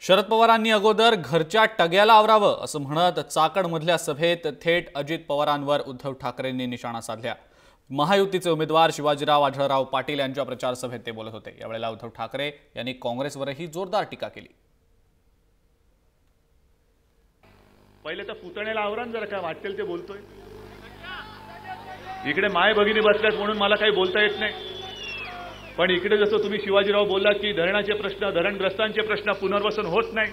शरद पवारांनी अगोदर घरच्या टग्याला आवरावं असं म्हणत चाकणमधल्या सभेत थेट अजित पवारांवर उद्धव ठाकरेंनी निशाणा साधला। महायुतीचे उमेदवार शिवाजीराव आढळराव पाटील यांच्या प्रचार सभेत ते बोलत होते। यावेळेला उद्धव ठाकरे यांनी काँग्रेसवरही जोरदार टीका केली। पहिले तर पुतण्याला आवरण जरा काय वाटेल ते बोलतोय। इकडे माय भगिनी बसल्यात म्हणून मला काही बोलता येत नाही, पण इकडे जसं तुम्ही शिवाजीराव बोललात की धरणाचे प्रश्न, धरणग्रस्तांचे प्रश्न, पुनर्वसन होत नाही।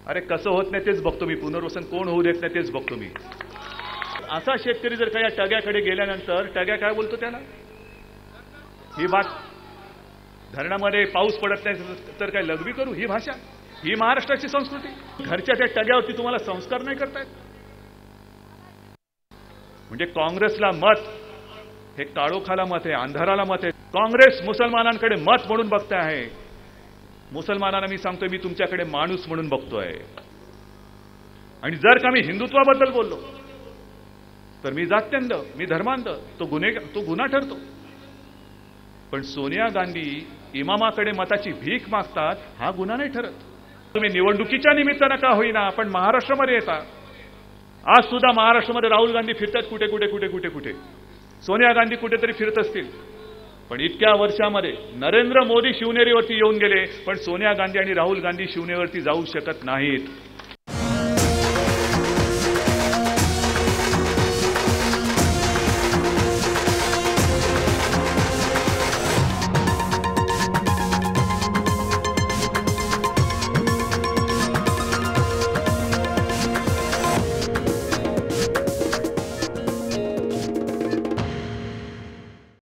अरे कसं होत नाही तेच बघतो मी, पुनर्वसन कोण होऊ देत नाही तेच बघतो मी। असा शेतकरी जर काही टग्याकडे गेल्यानंतर टग्या काय बोलतो त्याला, ही बात धरणामध्ये पाऊस पडत नाही तर काय लघवी करू, ही भाषा, ही महाराष्ट्राची संस्कृती। घरच्या त्या टग्यावरती तुम्हाला संस्कार नाही करतायत। म्हणजे काँग्रेसला मत हे काळोखाला मत आहे, अंधाराला मत आहे। काँग्रेस मुसलमानांकडे मत म्हणून बघते आहे। मुसलमानांना मी सांगतोय, मी तुमच्याकडे माणूस म्हणून बघतोय। आणि जर का मी हिंदुत्वाबद्दल बोललो तर मी जात्यांध, मी धर्मांध, तो गुन्हा ठरतो। पण सोनिया गांधी इमामाकडे मताची भीक मागतात, हा गुन्हा नाही ठरत। तुम्ही निवडणुकीच्या निमित्तानं का होईना पण महाराष्ट्रामध्ये येता। आज सुद्धा महाराष्ट्रामध्ये राहुल गांधी फिरतात कुठे कुठे कुठे कुठे कुठे, सोनिया गांधी कुठेतरी फिरत असतील। पण इतक्या वर्षामध्ये नरेंद्र मोदी शिवनेरीवरती येऊन गेले, पण सोनिया गांधी आणि राहुल गांधी शिवनेरीवरती जाऊ शकत नाहीत।